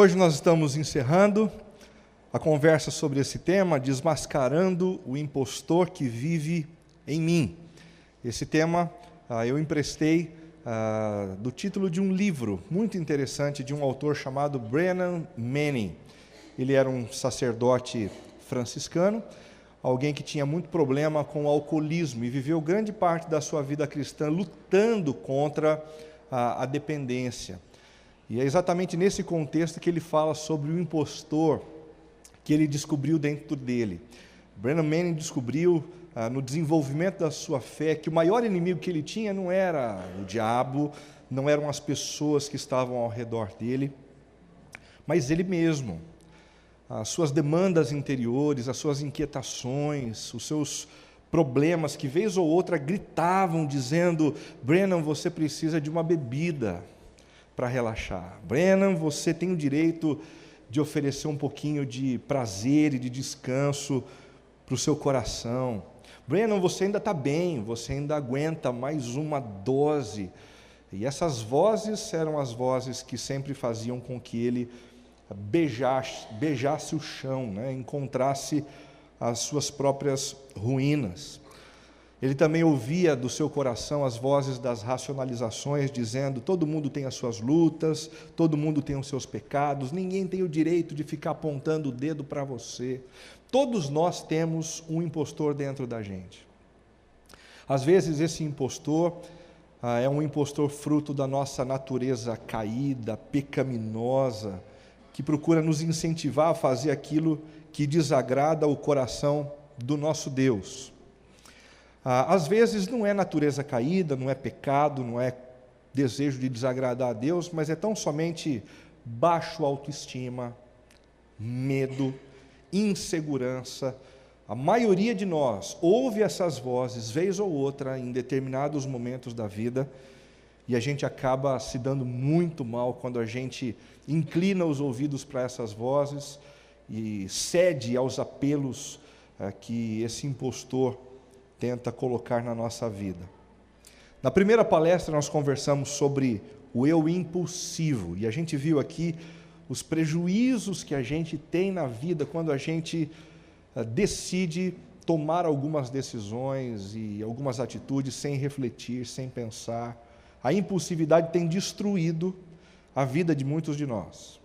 Hoje nós estamos encerrando a conversa sobre esse tema, desmascarando o impostor que vive em mim. Esse tema eu emprestei do título de um livro muito interessante de um autor chamado Brennan Manning. Ele era um sacerdote franciscano, alguém que tinha muito problema com o alcoolismo e viveu grande parte da sua vida cristã lutando contra a dependência. E é exatamente nesse contexto que ele fala sobre o impostor que ele descobriu dentro dele. Brennan Manning descobriu, no desenvolvimento da sua fé, que o maior inimigo que ele tinha não era o diabo, não eram as pessoas que estavam ao redor dele, mas ele mesmo. As suas demandas interiores, as suas inquietações, os seus problemas que, vez ou outra, gritavam, dizendo: Brennan, você precisa de uma bebida para relaxar. Brennan, você tem o direito de oferecer um pouquinho de prazer e de descanso para o seu coração. Brennan, você ainda está bem, você ainda aguenta mais uma dose. E essas vozes eram as vozes que sempre faziam com que ele beijasse o chão, encontrasse as suas próprias ruínas. Ele também ouvia do seu coração as vozes das racionalizações, dizendo: todo mundo tem as suas lutas, todo mundo tem os seus pecados, ninguém tem o direito de ficar apontando o dedo para você. Todos nós temos um impostor dentro da gente. Às vezes esse impostor é um impostor fruto da nossa natureza caída, pecaminosa, que procura nos incentivar a fazer aquilo que desagrada o coração do nosso Deus. Às vezes não é natureza caída, não é pecado, não é desejo de desagradar a Deus, mas é tão somente baixo autoestima, medo, insegurança. A maioria de nós ouve essas vozes, vez ou outra, em determinados momentos da vida, e a gente acaba se dando muito mal quando a gente inclina os ouvidos para essas vozes e cede aos apelos que esse impostor tenta colocar na nossa vida. Na primeira palestra nós conversamos sobre o eu impulsivo, e a gente viu aqui os prejuízos que a gente tem na vida quando a gente decide tomar algumas decisões e algumas atitudes sem refletir, sem pensar. A impulsividade tem destruído a vida de muitos de nós.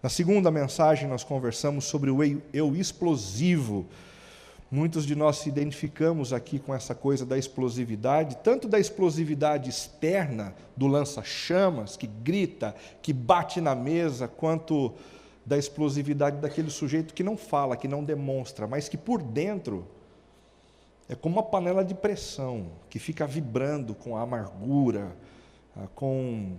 Na segunda mensagem nós conversamos sobre o eu explosivo. Muitos de nós se identificamos aqui com essa coisa da explosividade, tanto da explosividade externa, do lança-chamas, que grita, que bate na mesa, quanto da explosividade daquele sujeito que não fala, que não demonstra, mas que por dentro é como uma panela de pressão, que fica vibrando com a amargura, com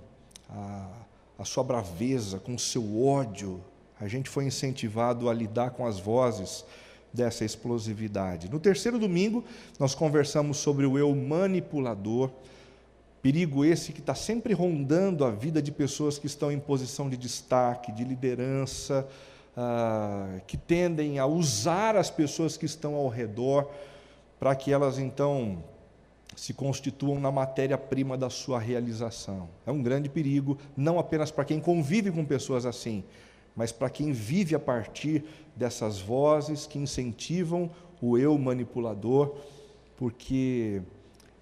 a sua braveza, com o seu ódio. A gente foi incentivado a lidar com as vozes dessa explosividade. No terceiro domingo, nós conversamos sobre o eu manipulador, perigo esse que está sempre rondando a vida de pessoas que estão em posição de destaque, de liderança, que tendem a usar as pessoas que estão ao redor para que elas, então, se constituam na matéria-prima da sua realização. É um grande perigo, não apenas para quem convive com pessoas assim, mas para quem vive a partir dessas vozes que incentivam o eu manipulador, porque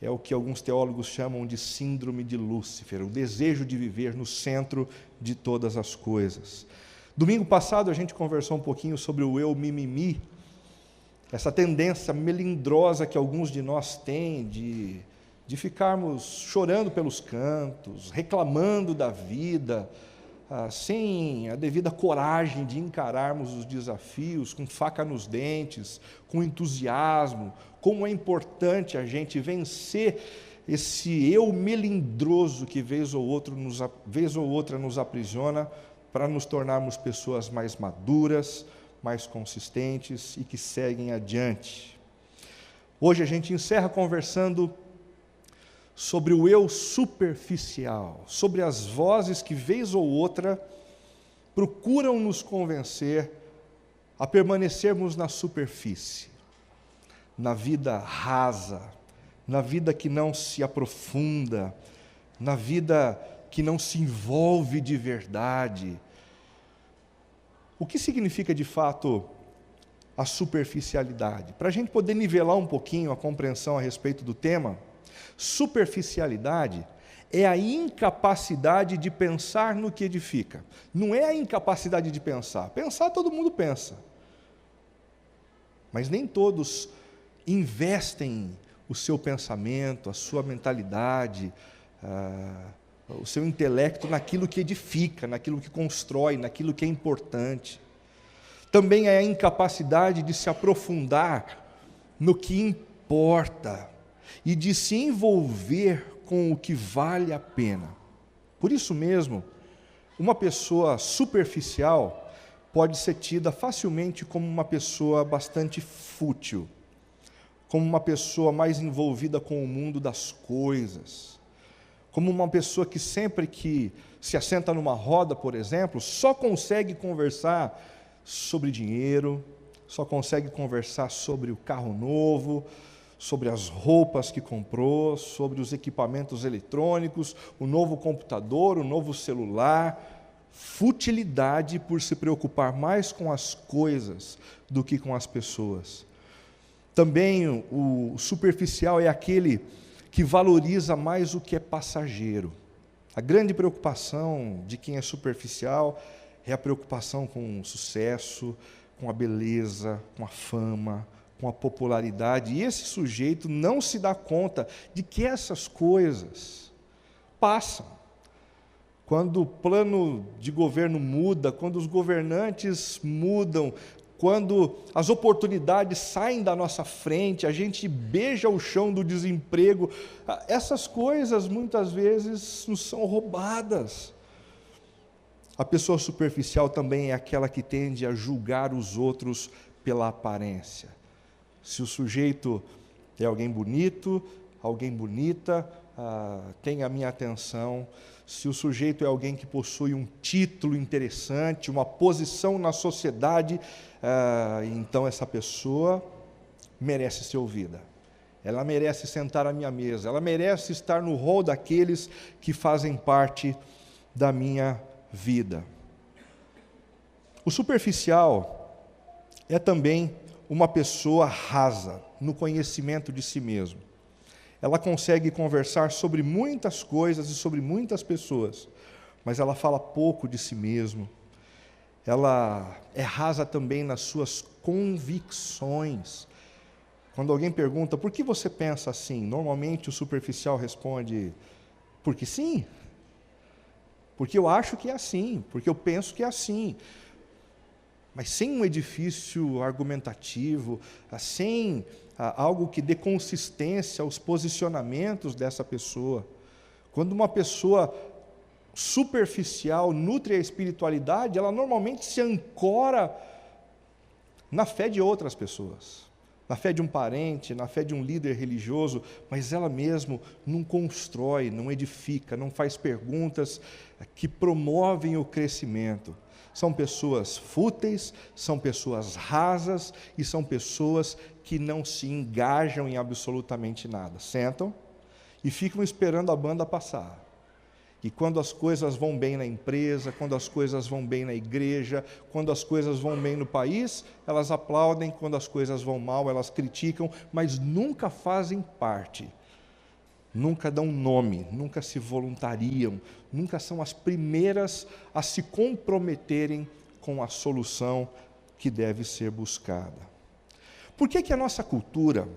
é o que alguns teólogos chamam de síndrome de Lúcifer, o desejo de viver no centro de todas as coisas. Domingo passado a gente conversou um pouquinho sobre o eu mimimi, essa tendência melindrosa que alguns de nós têm de ficarmos chorando pelos cantos, reclamando da vida, sem a devida coragem de encararmos os desafios, com faca nos dentes, com entusiasmo. Como é importante a gente vencer esse eu melindroso que vez ou outra nos aprisiona, para nos tornarmos pessoas mais maduras, mais consistentes e que seguem adiante. Hoje a gente encerra conversando sobre o eu superficial, sobre as vozes que, vez ou outra, procuram nos convencer a permanecermos na superfície, na vida rasa, na vida que não se aprofunda, na vida que não se envolve de verdade, O que significa de fato a superficialidade? Para a gente poder nivelar um pouquinho a compreensão a respeito do tema, superficialidade é a incapacidade de pensar no que edifica. Não é a incapacidade de pensar. Pensar todo mundo pensa. Mas nem todos investem o seu pensamento, a sua mentalidade, o seu intelecto naquilo que edifica, naquilo que constrói, naquilo que é importante. Também é a incapacidade de se aprofundar no que importa e de se envolver com o que vale a pena. Por isso mesmo, uma pessoa superficial pode ser tida facilmente como uma pessoa bastante fútil, como uma pessoa mais envolvida com o mundo das coisas, como uma pessoa que sempre que se assenta numa roda, por exemplo, só consegue conversar sobre dinheiro, só consegue conversar sobre o carro novo, sobre as roupas que comprou, sobre os equipamentos eletrônicos, o novo computador, o novo celular. Futilidade por se preocupar mais com as coisas do que com as pessoas. Também o superficial é aquele que valoriza mais o que é passageiro. A grande preocupação de quem é superficial é a preocupação com o sucesso, com a beleza, com a fama, com a popularidade. E esse sujeito não se dá conta de que essas coisas passam. Quando o plano de governo muda, quando os governantes mudam, quando as oportunidades saem da nossa frente, a gente beija o chão do desemprego, essas coisas muitas vezes nos são roubadas. A pessoa superficial também é aquela que tende a julgar os outros pela aparência. Se o sujeito é alguém bonito, alguém bonita, tem a minha atenção. Se o sujeito é alguém que possui um título interessante, uma posição na sociedade, então essa pessoa merece ser ouvida. Ela merece sentar à minha mesa, ela merece estar no rol daqueles que fazem parte da minha vida. O superficial é também uma pessoa rasa no conhecimento de si mesmo. Ela consegue conversar sobre muitas coisas e sobre muitas pessoas, mas ela fala pouco de si mesmo. Ela é rasa também nas suas convicções. Quando alguém pergunta, por que você pensa assim? Normalmente o superficial responde, porque sim. Porque eu acho que é assim, porque eu penso que é assim. Mas sem um edifício argumentativo, sem algo que dê consistência aos posicionamentos dessa pessoa. Quando uma pessoa superficial nutre a espiritualidade, ela normalmente se ancora na fé de outras pessoas, na fé de um parente, na fé de um líder religioso, mas ela mesmo não constrói, não edifica, não faz perguntas que promovem o crescimento. São pessoas fúteis, são pessoas rasas e são pessoas que não se engajam em absolutamente nada. Sentam e ficam esperando a banda passar. E quando as coisas vão bem na empresa, quando as coisas vão bem na igreja, quando as coisas vão bem no país, elas aplaudem, quando as coisas vão mal, elas criticam, mas nunca fazem parte. Nunca dão nome, nunca se voluntariam, nunca são as primeiras a se comprometerem com a solução que deve ser buscada. Por que a nossa cultura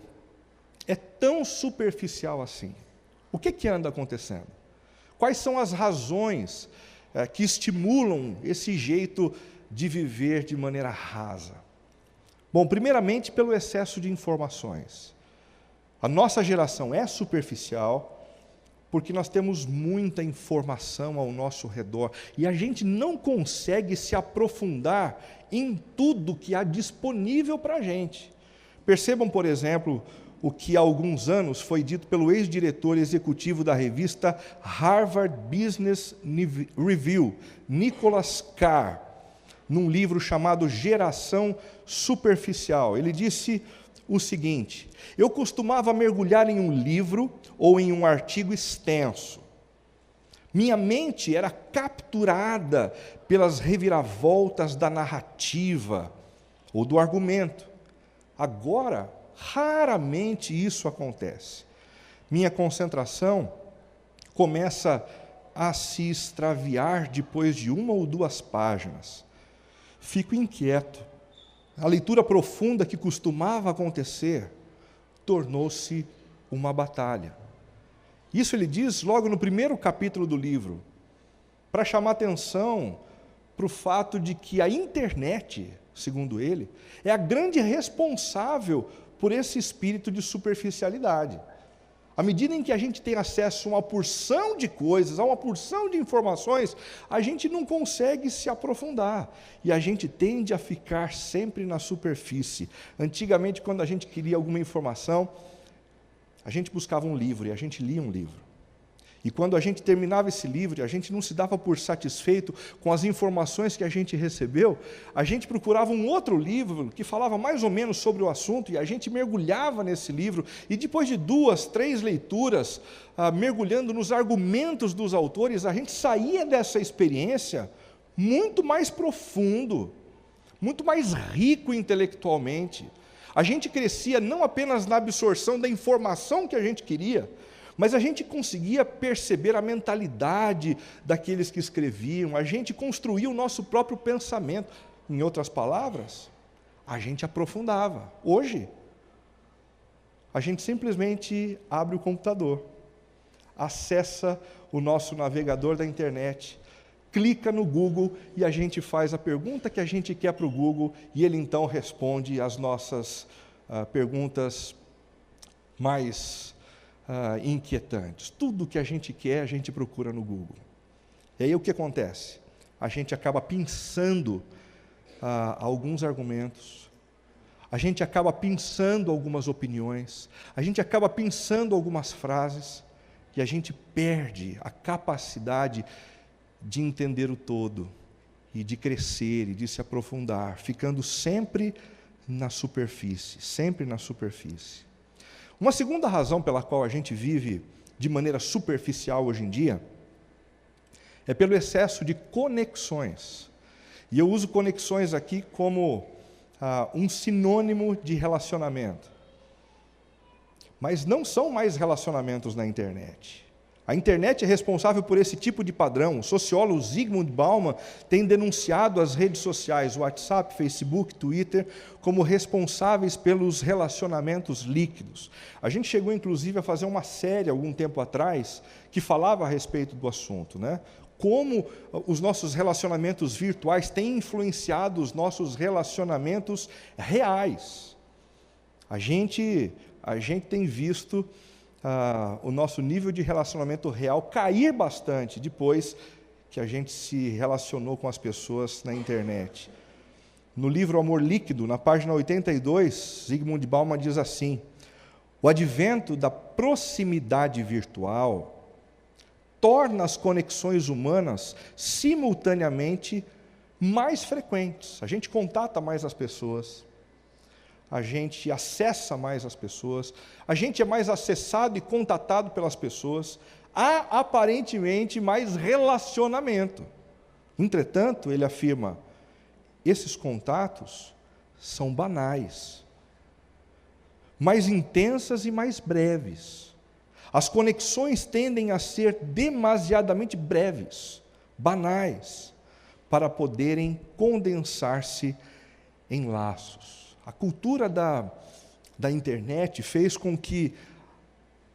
é tão superficial assim? O que anda acontecendo? Quais são as razões que estimulam esse jeito de viver de maneira rasa? Bom, primeiramente pelo excesso de informações. A nossa geração é superficial porque nós temos muita informação ao nosso redor e a gente não consegue se aprofundar em tudo que há disponível para a gente. Percebam, por exemplo, o que há alguns anos foi dito pelo ex-diretor executivo da revista Harvard Business Review, Nicholas Carr, num livro chamado Geração Superficial. Ele disse o seguinte: eu costumava mergulhar em um livro ou em um artigo extenso, Minha mente era capturada pelas reviravoltas da narrativa ou do argumento. Agora, raramente isso acontece. Minha concentração começa a se extraviar depois de 1 ou 2 páginas. Fico inquieto. A leitura profunda que costumava acontecer tornou-se uma batalha. Isso ele diz logo no primeiro capítulo do livro, para chamar atenção para o fato de que a internet, segundo ele, é a grande responsável por esse espírito de superficialidade. À medida em que a gente tem acesso a uma porção de coisas, a uma porção de informações, a gente não consegue se aprofundar. E a gente tende a ficar sempre na superfície. Antigamente, quando a gente queria alguma informação, a gente buscava um livro e a gente lia um livro. E quando a gente terminava esse livro, a gente não se dava por satisfeito com as informações que a gente recebeu, a gente procurava um outro livro que falava mais ou menos sobre o assunto, e a gente mergulhava nesse livro, e depois de 2, 3 leituras, mergulhando nos argumentos dos autores, a gente saía dessa experiência muito mais profundo, muito mais rico intelectualmente. A gente crescia não apenas na absorção da informação que a gente queria, mas a gente conseguia perceber a mentalidade daqueles que escreviam, a gente construía o nosso próprio pensamento. Em outras palavras, a gente aprofundava. Hoje, a gente simplesmente abre o computador, acessa o nosso navegador da internet, clica no Google e a gente faz a pergunta que a gente quer para o Google e ele então responde as nossas perguntas mais inquietantes. Tudo que a gente quer, a gente procura no Google. E aí o que acontece? A gente acaba pensando alguns argumentos, a gente acaba pensando algumas opiniões, a gente acaba pensando algumas frases, e a gente perde a capacidade de entender o todo, e de crescer, e de se aprofundar, ficando sempre na superfície, sempre na superfície. Uma segunda razão pela qual a gente vive de maneira superficial hoje em dia é pelo excesso de conexões. E eu uso conexões aqui como um sinônimo de relacionamento. Mas não são mais relacionamentos na internet. A internet é responsável por esse tipo de padrão. O sociólogo Zygmunt Bauman tem denunciado as redes sociais, WhatsApp, Facebook, Twitter, como responsáveis pelos relacionamentos líquidos. A gente chegou, inclusive, a fazer uma série, algum tempo atrás, que falava a respeito do assunto, né? Como os nossos relacionamentos virtuais têm influenciado os nossos relacionamentos reais. A gente tem visto o nosso nível de relacionamento real cair bastante depois que a gente se relacionou com as pessoas na internet. No livro Amor Líquido, na página 82, Zygmunt Bauman diz assim: o advento da proximidade virtual torna as conexões humanas simultaneamente mais frequentes. A gente contata mais as pessoas, a gente acessa mais as pessoas, a gente é mais acessado e contatado pelas pessoas, há aparentemente mais relacionamento. Entretanto, ele afirma, esses contatos são banais, mais intensas e mais breves. As conexões tendem a ser demasiadamente breves, banais, para poderem condensar-se em laços. A cultura da internet fez com que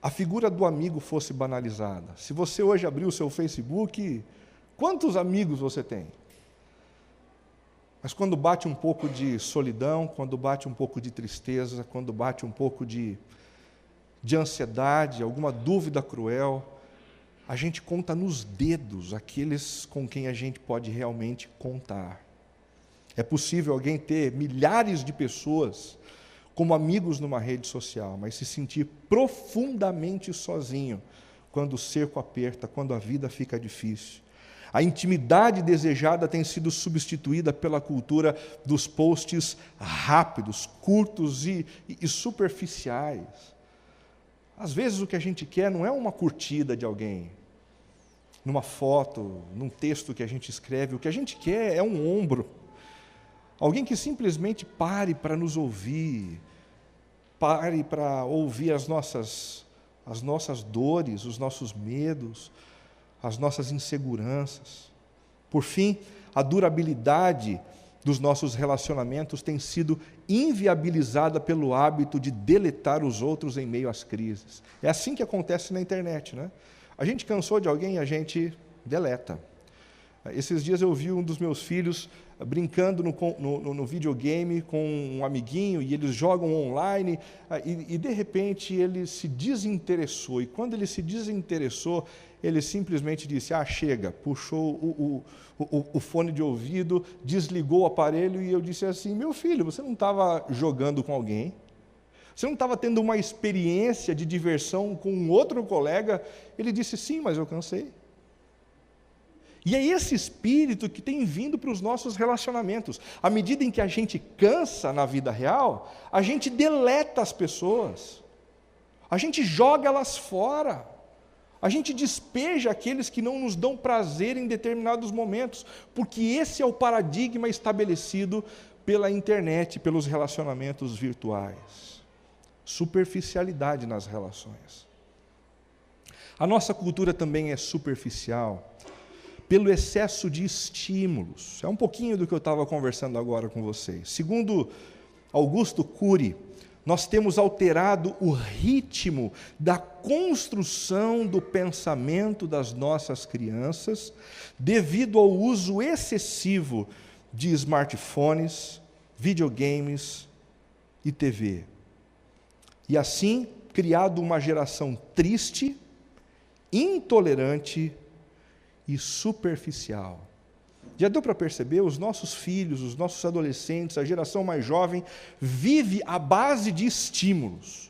a figura do amigo fosse banalizada. Se você hoje abrir o seu Facebook, quantos amigos você tem? Mas quando bate um pouco de solidão, quando bate um pouco de tristeza, quando bate um pouco de ansiedade, alguma dúvida cruel, a gente conta nos dedos aqueles com quem a gente pode realmente contar. É possível alguém ter milhares de pessoas como amigos numa rede social, mas se sentir profundamente sozinho quando o cerco aperta, quando a vida fica difícil. A intimidade desejada tem sido substituída pela cultura dos posts rápidos, curtos e superficiais. Às vezes o que a gente quer não é uma curtida de alguém, numa foto, num texto que a gente escreve. O que a gente quer é um ombro. Alguém que simplesmente pare para nos ouvir, pare para ouvir as nossas dores, os nossos medos, as nossas inseguranças. Por fim, a durabilidade dos nossos relacionamentos tem sido inviabilizada pelo hábito de deletar os outros em meio às crises. É assim que acontece na internet, né? A gente cansou de alguém, a gente deleta. Esses dias eu vi um dos meus filhos brincando no videogame com um amiguinho, e eles jogam online, e de repente ele se desinteressou. E quando ele se desinteressou, ele simplesmente disse: chega, puxou o fone de ouvido, desligou o aparelho, e eu disse assim: meu filho, você não estava jogando com alguém? Você não estava tendo uma experiência de diversão com um outro colega? Ele disse: sim, mas eu cansei. E é esse espírito que tem vindo para os nossos relacionamentos. À medida em que a gente cansa na vida real, a gente deleta as pessoas, a gente joga elas fora, a gente despeja aqueles que não nos dão prazer em determinados momentos, porque esse é o paradigma estabelecido pela internet, pelos relacionamentos virtuais. Superficialidade nas relações. A nossa cultura também é superficial pelo excesso de estímulos. É um pouquinho do que eu estava conversando agora com vocês. Segundo Augusto Cury, nós temos alterado o ritmo da construção do pensamento das nossas crianças devido ao uso excessivo de smartphones, videogames e TV. E assim, criado uma geração triste, intolerante e superficial. Já deu para perceber? Os nossos filhos, os nossos adolescentes, a geração mais jovem, vive à base de estímulos.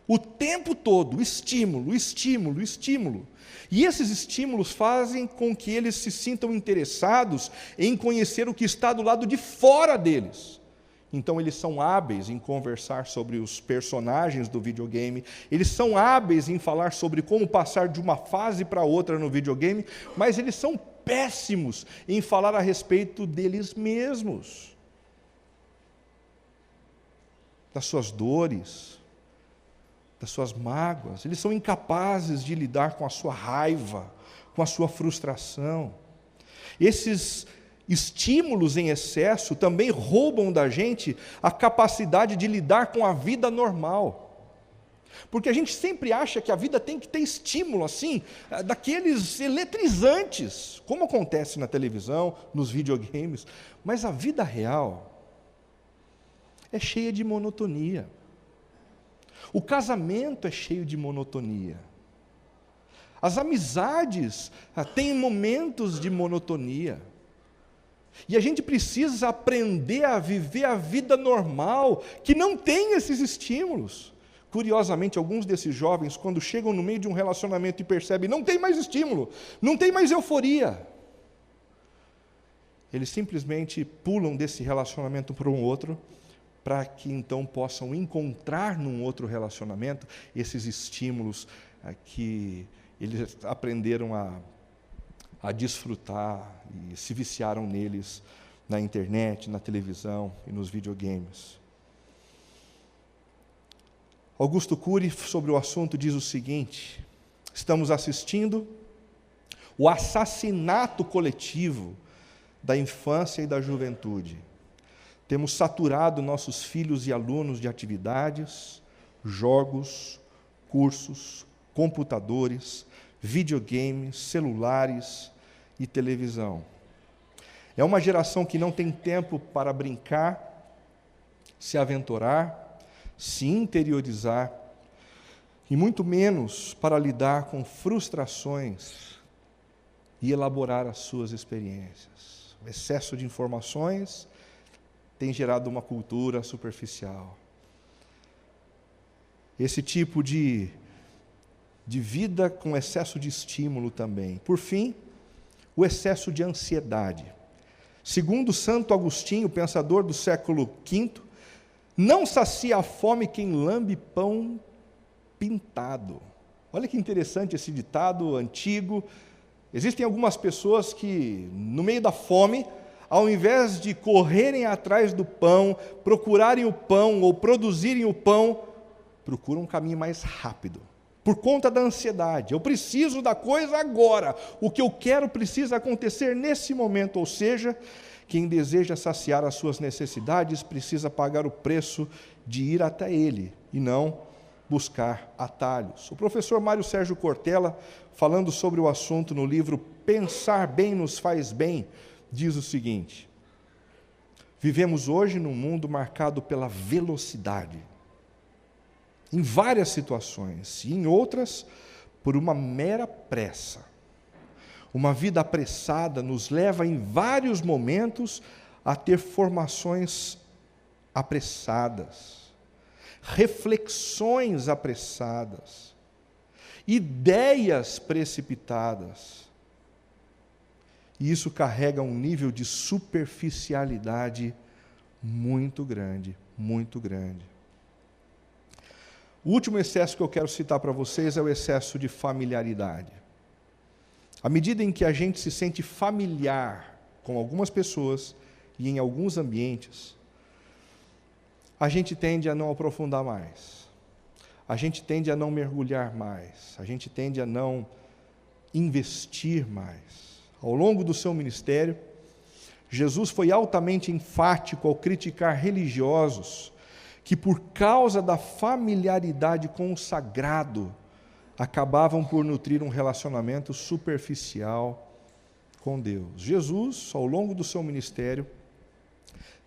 O tempo todo, estímulo, estímulo, estímulo. E esses estímulos fazem com que eles se sintam interessados em conhecer o que está do lado de fora deles. Então eles são hábeis em conversar sobre os personagens do videogame, eles são hábeis em falar sobre como passar de uma fase para outra no videogame, mas eles são péssimos em falar a respeito deles mesmos, das suas dores, das suas mágoas. Eles são incapazes de lidar com a sua raiva, com a sua frustração. Esses estímulos em excesso também roubam da gente a capacidade de lidar com a vida normal. Porque a gente sempre acha que a vida tem que ter estímulo, assim, daqueles eletrizantes, como acontece na televisão, nos videogames. Mas a vida real é cheia de monotonia. O casamento é cheio de monotonia. As amizades têm momentos de monotonia. E a gente precisa aprender a viver a vida normal, que não tem esses estímulos. Curiosamente, alguns desses jovens, quando chegam no meio de um relacionamento e percebem, não tem mais estímulo, não tem mais euforia, eles simplesmente pulam desse relacionamento para um outro, para que então possam encontrar num outro relacionamento esses estímulos que eles aprenderam a desfrutar e se viciaram neles na internet, na televisão e nos videogames. Augusto Cury, sobre o assunto, diz o seguinte: estamos assistindo o assassinato coletivo da infância e da juventude. Temos saturado nossos filhos e alunos de atividades, jogos, cursos, computadores, videogames, celulares e televisão. É uma geração que não tem tempo para brincar, se aventurar, se interiorizar, e muito menos para lidar com frustrações e elaborar as suas experiências. O excesso de informações tem gerado uma cultura superficial. Esse tipo de vida com excesso de estímulo também. Por fim, o excesso de ansiedade. Segundo Santo Agostinho, pensador do século V, não sacia a fome quem lambe pão pintado. Olha que interessante esse ditado antigo, Existem algumas pessoas que, no meio da fome, ao invés de correrem atrás do pão, procurarem o pão ou produzirem o pão, procuram um caminho mais rápido, por conta da ansiedade. Eu preciso da coisa agora, o que eu quero precisa acontecer nesse momento, ou seja, quem deseja saciar as suas necessidades precisa pagar o preço de ir até ele e não buscar atalhos. O professor Mário Sérgio Cortella, falando sobre o assunto no livro Pensar Bem Nos Faz Bem, diz o seguinte: vivemos hoje num mundo marcado pela velocidade, em várias situações, e em outras, por uma mera pressa. Uma vida apressada nos leva, em vários momentos, a ter formações apressadas, reflexões apressadas, ideias precipitadas. E isso carrega um nível de superficialidade muito grande, muito grande. O último excesso que eu quero citar para vocês é o excesso de familiaridade. À medida em que a gente se sente familiar com algumas pessoas e em alguns ambientes, a gente tende a não aprofundar mais, a gente tende a não mergulhar mais, a gente tende a não investir mais. Ao longo do seu ministério, Jesus foi altamente enfático ao criticar religiosos que, por causa da familiaridade com o sagrado, acabavam por nutrir um relacionamento superficial com Deus. Jesus, ao longo do seu ministério,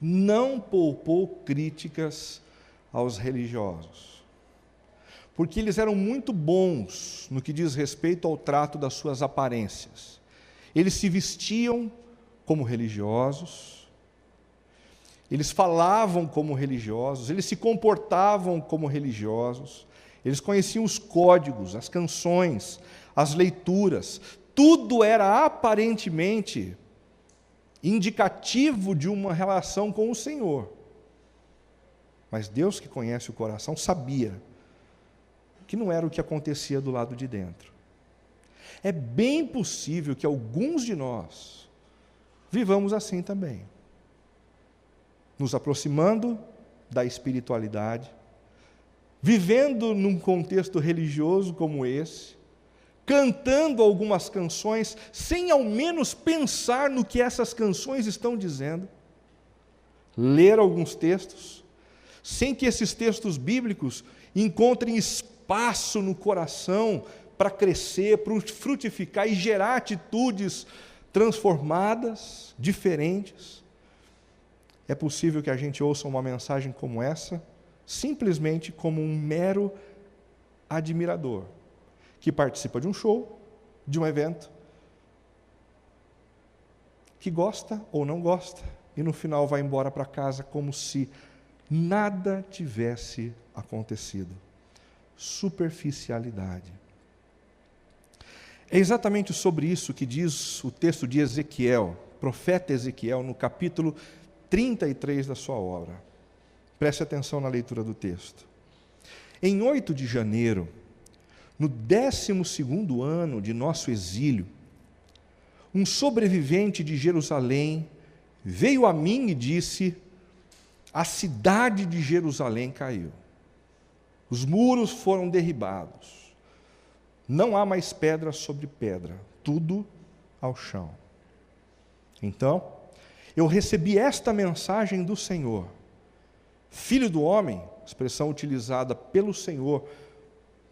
não poupou críticas aos religiosos, porque eles eram muito bons no que diz respeito ao trato das suas aparências. Eles se vestiam como religiosos, eles falavam como religiosos, eles se comportavam como religiosos, eles conheciam os códigos, as canções, as leituras, tudo era aparentemente indicativo de uma relação com o Senhor. Mas Deus, que conhece o coração, sabia que não era o que acontecia do lado de dentro. É bem possível que alguns de nós vivamos assim também, nos aproximando da espiritualidade, vivendo num contexto religioso como esse, cantando algumas canções, sem ao menos pensar no que essas canções estão dizendo, ler alguns textos, sem que esses textos bíblicos encontrem espaço no coração para crescer, para frutificar e gerar atitudes transformadas, diferentes. É possível que a gente ouça uma mensagem como essa, simplesmente como um mero admirador, que participa de um show, de um evento, que gosta ou não gosta, e no final vai embora para casa como se nada tivesse acontecido. Superficialidade. É exatamente sobre isso que diz o texto de Ezequiel, profeta Ezequiel, no capítulo 33 da sua obra. Preste atenção na leitura do texto. Em 8 de janeiro, no 12º ano de nosso exílio, um sobrevivente de Jerusalém veio a mim e disse: a cidade de Jerusalém caiu. Os muros foram derribados. Não há mais pedra sobre pedra, tudo ao chão. Então, eu recebi esta mensagem do Senhor: Filho do homem, expressão utilizada pelo Senhor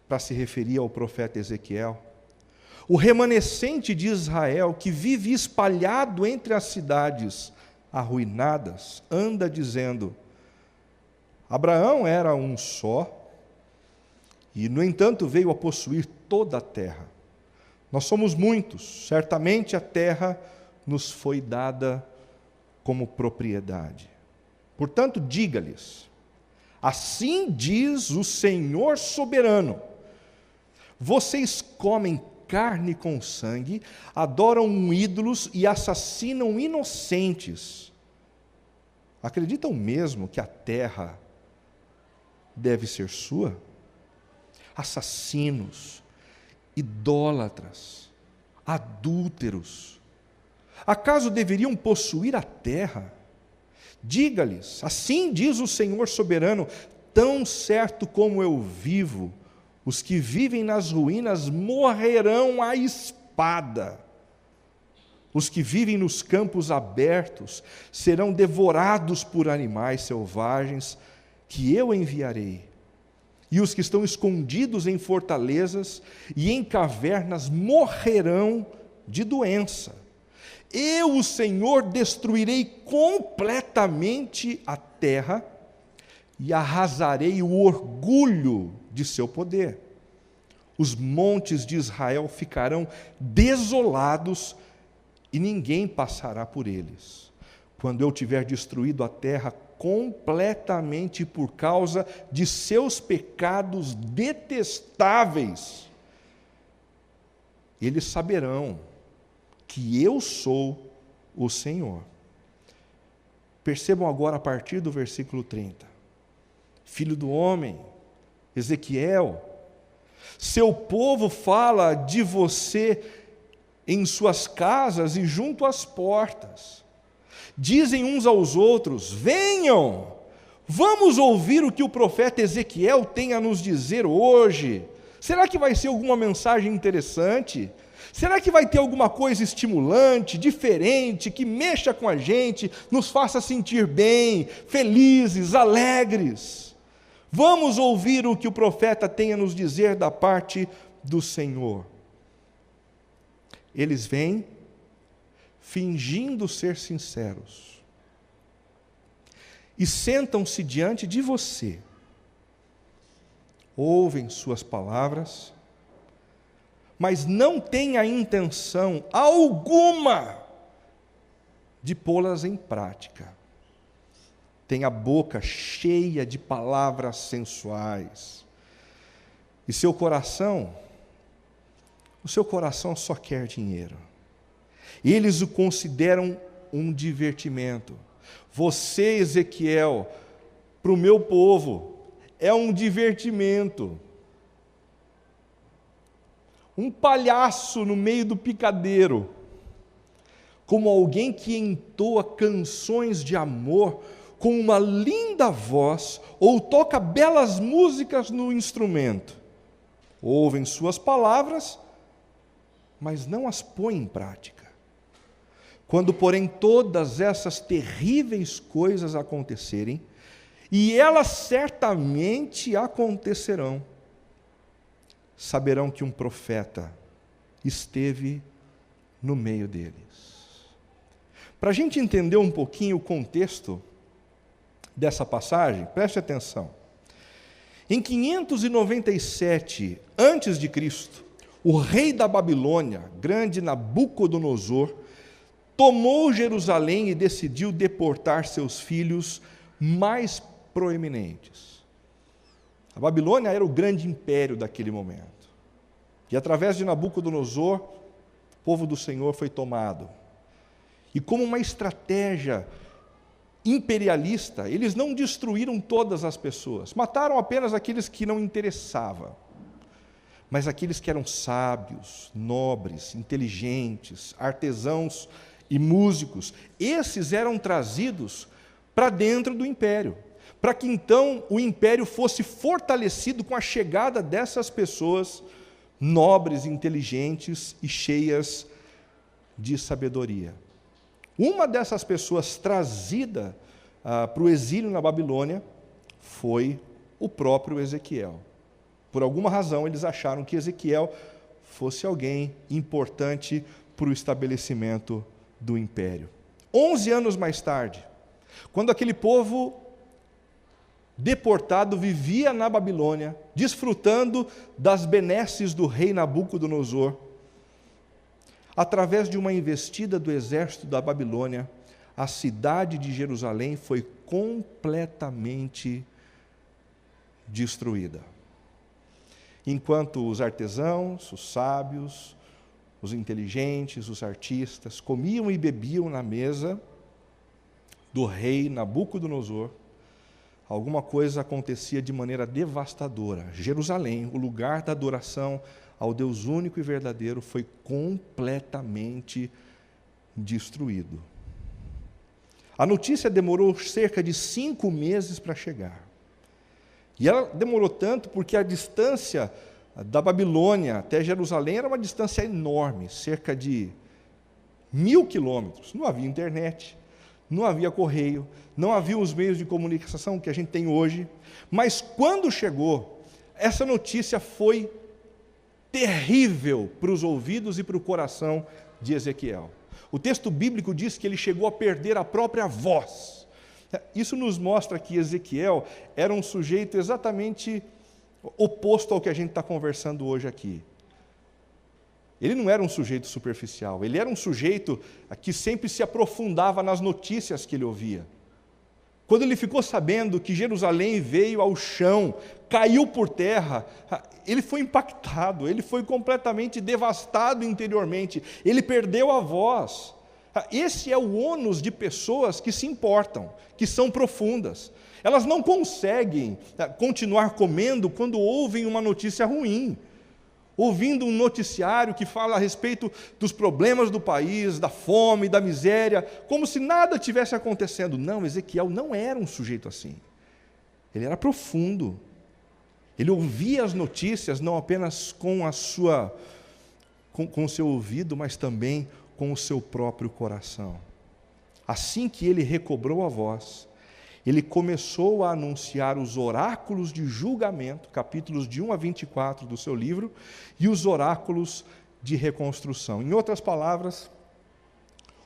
para se referir ao profeta Ezequiel, o remanescente de Israel, que vive espalhado entre as cidades arruinadas, anda dizendo: Abraão era um só, e, no entanto, veio a possuir toda a terra. Nós somos muitos, certamente a terra nos foi dada como propriedade. Portanto, diga-lhes: assim diz o Senhor soberano, vocês comem carne com sangue, adoram ídolos e assassinam inocentes. Acreditam mesmo que a terra deve ser sua? Assassinos, idólatras, adúlteros. Acaso deveriam possuir a terra? Diga-lhes, assim diz o Senhor soberano, tão certo como eu vivo, os que vivem nas ruínas morrerão à espada. Os que vivem nos campos abertos serão devorados por animais selvagens que eu enviarei. E os que estão escondidos em fortalezas e em cavernas morrerão de doença. Eu, o Senhor, destruirei completamente a terra e arrasarei o orgulho de seu poder. Os montes de Israel ficarão desolados e ninguém passará por eles. Quando eu tiver destruído a terra completamente por causa de seus pecados detestáveis, eles saberão que eu sou o Senhor. Percebam agora a partir do versículo 30. Filho do homem, Ezequiel, seu povo fala de você em suas casas e junto às portas. Dizem uns aos outros: venham, vamos ouvir o que o profeta Ezequiel tem a nos dizer hoje. Será que vai ser alguma mensagem interessante? Será que vai ter alguma coisa estimulante, diferente, que mexa com a gente, nos faça sentir bem, felizes, alegres? Vamos ouvir o que o profeta tem a nos dizer da parte do Senhor. Eles vêm fingindo ser sinceros e sentam-se diante de você, ouvem suas palavras, mas não têm a intenção alguma de pô-las em prática. Tem a boca cheia de palavras sensuais, e o seu coração só quer dinheiro. Eles o consideram um divertimento. Você, Ezequiel, para o meu povo, é um divertimento. Um palhaço no meio do picadeiro, como alguém que entoa canções de amor com uma linda voz ou toca belas músicas no instrumento. Ouvem suas palavras, mas não as põem em prática. Quando, porém, todas essas terríveis coisas acontecerem, e elas certamente acontecerão, saberão que um profeta esteve no meio deles. Para a gente entender um pouquinho o contexto dessa passagem, preste atenção. Em 597 a.C., o rei da Babilônia, grande Nabucodonosor, tomou Jerusalém e decidiu deportar seus filhos mais proeminentes. A Babilônia era o grande império daquele momento. E através de Nabucodonosor, o povo do Senhor foi tomado. E como uma estratégia imperialista, eles não destruíram todas as pessoas, mataram apenas aqueles que não interessavam. Mas aqueles que eram sábios, nobres, inteligentes, artesãos e músicos, esses eram trazidos para dentro do império, para que então o império fosse fortalecido com a chegada dessas pessoas nobres, inteligentes e cheias de sabedoria. Uma dessas pessoas trazida para o exílio na Babilônia foi o próprio Ezequiel. Por alguma razão, eles acharam que Ezequiel fosse alguém importante para o estabelecimento do império. 11 anos mais tarde, quando aquele povo deportado vivia na Babilônia, desfrutando das benesses do rei Nabucodonosor, através de uma investida do exército da Babilônia, a cidade de Jerusalém foi completamente destruída. Enquanto os artesãos, os sábios, os inteligentes, os artistas comiam e bebiam na mesa do rei Nabucodonosor, alguma coisa acontecia de maneira devastadora. Jerusalém, o lugar da adoração ao Deus único e verdadeiro foi completamente destruído. A notícia demorou cerca de 5 meses para chegar. E ela demorou tanto porque a distância da Babilônia até Jerusalém era uma distância enorme, cerca de 1.000 quilômetros. Não havia internet, não havia correio, não havia os meios de comunicação que a gente tem hoje. Mas quando chegou, essa notícia foi terrível para os ouvidos e para o coração de Ezequiel. O texto bíblico diz que ele chegou a perder a própria voz. Isso nos mostra que Ezequiel era um sujeito exatamente oposto ao que a gente está conversando hoje aqui. Ele não era um sujeito superficial, ele era um sujeito que sempre se aprofundava nas notícias que ele ouvia. Quando ele ficou sabendo que Jerusalém veio ao chão, caiu por terra, ele foi impactado, ele foi completamente devastado interiormente, ele perdeu a voz. Esse é o ônus de pessoas que se importam, que são profundas. Elas não conseguem continuar comendo quando ouvem uma notícia ruim, ouvindo um noticiário que fala a respeito dos problemas do país, da fome, da miséria, como se nada tivesse acontecendo. Não, Ezequiel não era um sujeito assim. Ele era profundo. Ele ouvia as notícias não apenas com o seu ouvido, mas também com o seu próprio coração. Assim que ele recobrou a voz, ele começou a anunciar os oráculos de julgamento, capítulos de 1 a 24 do seu livro, e os oráculos de reconstrução. Em outras palavras,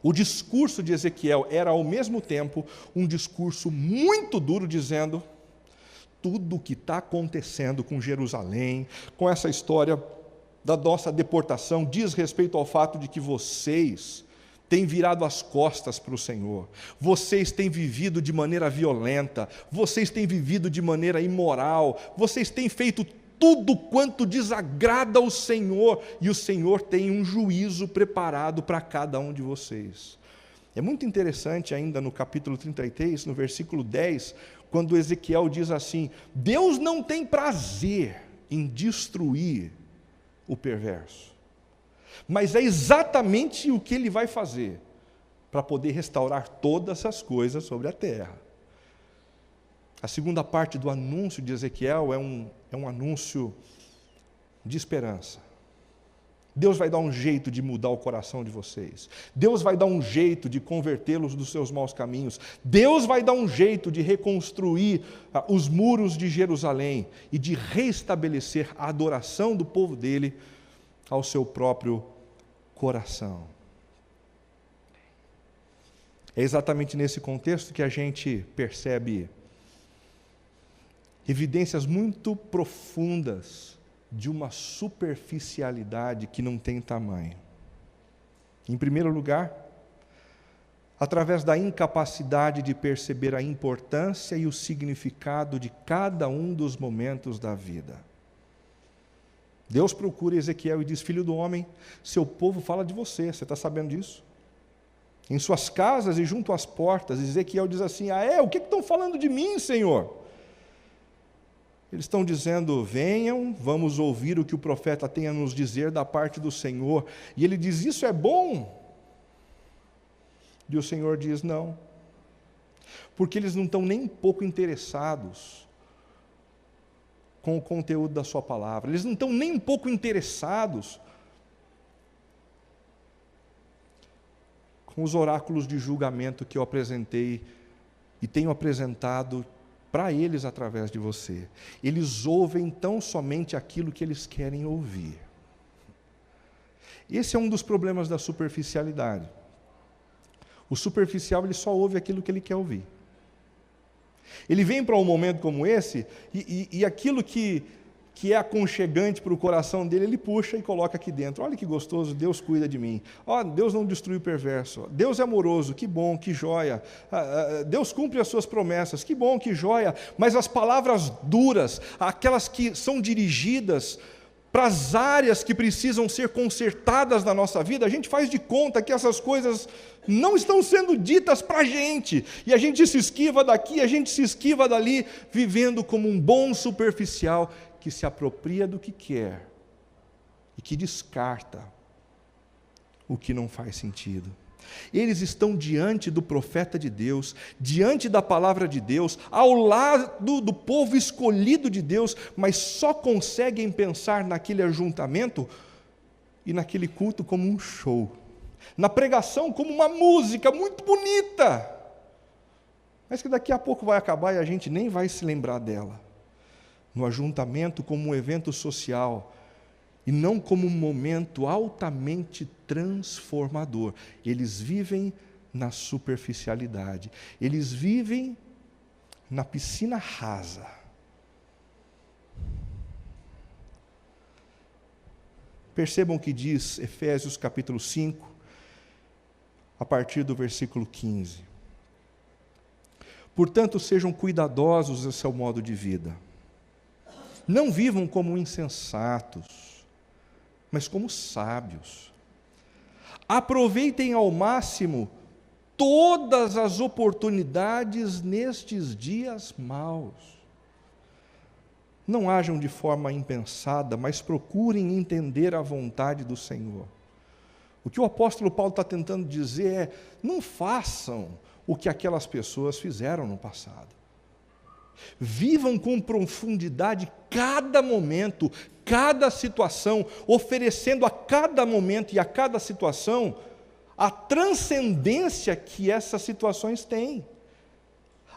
o discurso de Ezequiel era ao mesmo tempo um discurso muito duro, dizendo: tudo o que está acontecendo com Jerusalém, com essa história da nossa deportação, diz respeito ao fato de que vocês têm virado as costas para o Senhor, vocês têm vivido de maneira violenta, vocês têm vivido de maneira imoral, vocês têm feito tudo quanto desagrada ao Senhor, e o Senhor tem um juízo preparado para cada um de vocês. É muito interessante ainda no capítulo 33, no versículo 10, quando Ezequiel diz assim: Deus não tem prazer em destruir o perverso, mas é exatamente o que ele vai fazer para poder restaurar todas as coisas sobre a terra. A segunda parte do anúncio de Ezequiel é um anúncio de esperança. Deus vai dar um jeito de mudar o coração de vocês. Deus vai dar um jeito de convertê-los dos seus maus caminhos. Deus vai dar um jeito de reconstruir os muros de Jerusalém e de restabelecer a adoração do povo dele ao seu próprio coração. É exatamente nesse contexto que a gente percebe evidências muito profundas de uma superficialidade que não tem tamanho. Em primeiro lugar, através da incapacidade de perceber a importância e o significado de cada um dos momentos da vida. Deus procura Ezequiel e diz: filho do homem, seu povo fala de você está sabendo disso? Em suas casas e junto às portas. Ezequiel diz assim: o que estão falando de mim, Senhor? Eles estão dizendo: venham, vamos ouvir o que o profeta tem a nos dizer da parte do Senhor. E ele diz: isso é bom? E o Senhor diz: não, porque eles não estão nem um pouco interessados com o conteúdo da sua palavra, eles não estão nem um pouco interessados com os oráculos de julgamento que eu apresentei e tenho apresentado para eles através de você. Eles ouvem tão somente aquilo que eles querem ouvir. Esse é um dos problemas da superficialidade. O superficial, ele só ouve aquilo que ele quer ouvir. Ele vem para um momento como esse, e aquilo que é aconchegante para o coração dele, ele puxa e coloca aqui dentro. Olha que gostoso, Deus cuida de mim. Deus não destrui o perverso. Deus é amoroso, que bom, que joia. Deus cumpre as suas promessas, que bom, que joia. Mas as palavras duras, aquelas que são dirigidas para as áreas que precisam ser consertadas na nossa vida, a gente faz de conta que essas coisas não estão sendo ditas para a gente, e a gente se esquiva daqui, a gente se esquiva dali, vivendo como um bom superficial que se apropria do que quer, e que descarta o que não faz sentido. Eles estão diante do profeta de Deus, diante da palavra de Deus, ao lado do povo escolhido de Deus, mas só conseguem pensar naquele ajuntamento e naquele culto como um show, na pregação como uma música muito bonita, mas que daqui a pouco vai acabar e a gente nem vai se lembrar dela. No ajuntamento como um evento social, e não como um momento altamente transformador. Eles vivem na superficialidade, eles vivem na piscina rasa. Percebam o que diz Efésios capítulo 5, a partir do versículo 15. Portanto, sejam cuidadosos do seu modo de vida. Não vivam como insensatos, mas como sábios. Aproveitem ao máximo todas as oportunidades nestes dias maus. Não ajam de forma impensada, mas procurem entender a vontade do Senhor. O que o apóstolo Paulo está tentando dizer é: não façam o que aquelas pessoas fizeram no passado. Vivam com profundidade cada momento, cada situação, oferecendo a cada momento e a cada situação a transcendência que essas situações têm,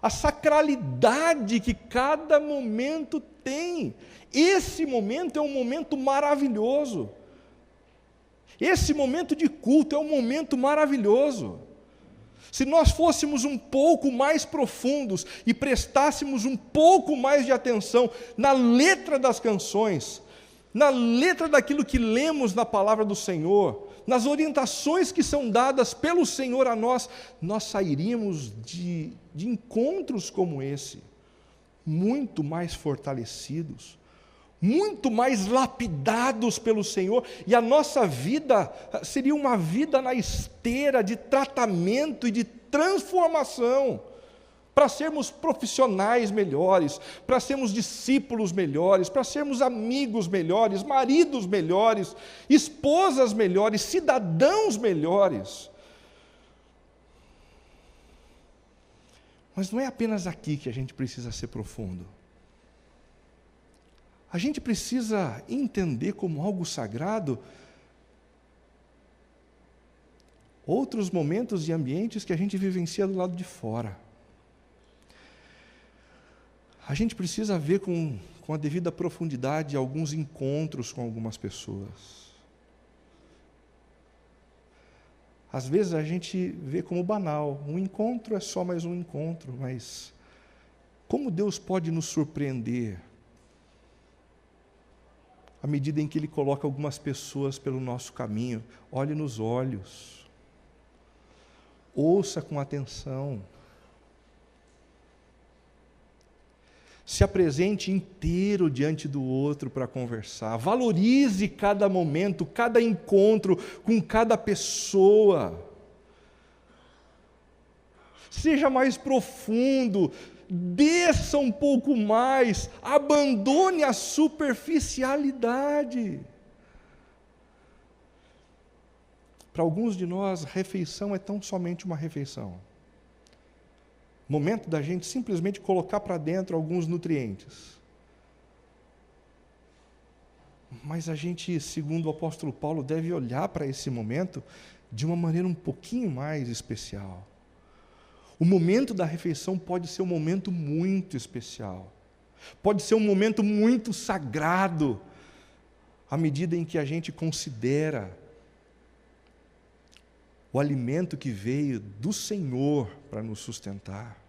a sacralidade que cada momento tem. Esse momento é um momento maravilhoso. Esse momento de culto é um momento maravilhoso. Se nós fôssemos um pouco mais profundos e prestássemos um pouco mais de atenção na letra das canções, na letra daquilo que lemos na palavra do Senhor, nas orientações que são dadas pelo Senhor a nós, nós sairíamos de encontros como esse, muito mais fortalecidos, muito mais lapidados pelo Senhor, e a nossa vida seria uma vida na esteira de tratamento e de transformação, para sermos profissionais melhores, para sermos discípulos melhores, para sermos amigos melhores, maridos melhores, esposas melhores, cidadãos melhores. Mas não é apenas aqui que a gente precisa ser profundo. A gente precisa entender como algo sagrado outros momentos e ambientes que a gente vivencia do lado de fora. A gente precisa ver com a devida profundidade alguns encontros com algumas pessoas. Às vezes a gente vê como banal, um encontro é só mais um encontro, mas como Deus pode nos surpreender à medida em que Ele coloca algumas pessoas pelo nosso caminho. Olhe nos olhos, ouça com atenção, se apresente inteiro diante do outro para conversar, valorize cada momento, cada encontro com cada pessoa, seja mais profundo, desça um pouco mais, abandone a superficialidade. Para alguns de nós, refeição é tão somente uma refeição. Momento da gente simplesmente colocar para dentro alguns nutrientes. Mas a gente, segundo o apóstolo Paulo, deve olhar para esse momento de uma maneira um pouquinho mais especial. O momento da refeição pode ser um momento muito especial. Pode ser um momento muito sagrado, à medida em que a gente considera o alimento que veio do Senhor para nos sustentar,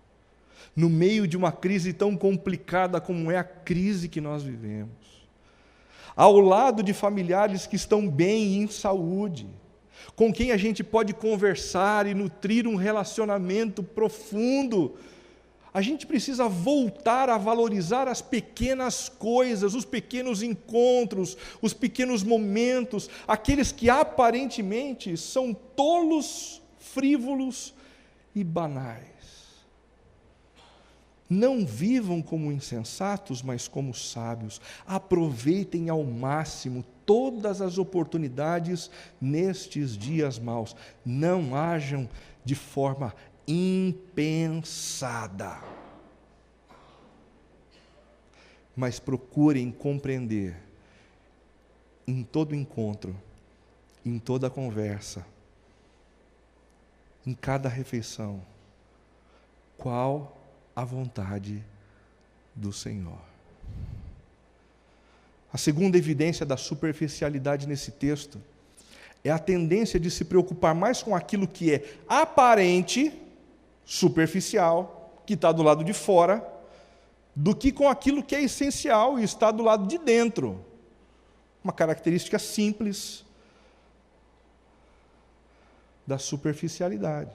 no meio de uma crise tão complicada como é a crise que nós vivemos, ao lado de familiares que estão bem e em saúde, com quem a gente pode conversar e nutrir um relacionamento profundo. A gente precisa voltar a valorizar as pequenas coisas, os pequenos encontros, os pequenos momentos, aqueles que aparentemente são tolos, frívolos e banais. Não vivam como insensatos, mas como sábios. Aproveitem ao máximo todas as oportunidades nestes dias maus. Não hajam de forma impensada, mas procurem compreender em todo encontro, em toda conversa, em cada refeição, qual a vontade do Senhor. A segunda evidência da superficialidade nesse texto é a tendência de se preocupar mais com aquilo que é aparente, superficial, que está do lado de fora, do que com aquilo que é essencial e está do lado de dentro. Uma característica simples da superficialidade.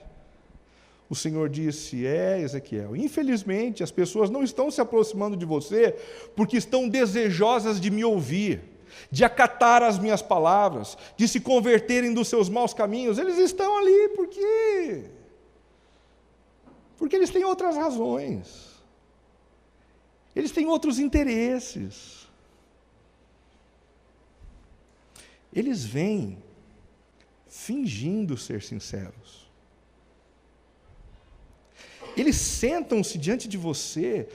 O Senhor disse: Ezequiel, infelizmente as pessoas não estão se aproximando de você porque estão desejosas de me ouvir, de acatar as minhas palavras, de se converterem dos seus maus caminhos. Eles estão ali porque eles têm outras razões, eles têm outros interesses. Eles vêm fingindo ser sinceros. Eles sentam-se diante de você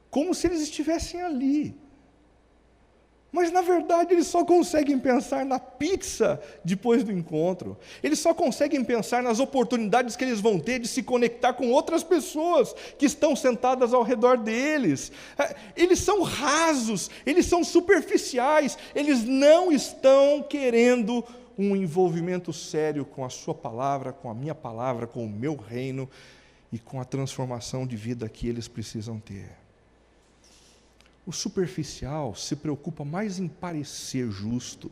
como se eles estivessem ali. Mas, na verdade, eles só conseguem pensar na pizza depois do encontro. Eles só conseguem pensar nas oportunidades que eles vão ter de se conectar com outras pessoas que estão sentadas ao redor deles. Eles são rasos, eles são superficiais, eles não estão querendo um envolvimento sério com a sua palavra, com a minha palavra, com o meu reino e com a transformação de vida que eles precisam ter. O superficial se preocupa mais em parecer justo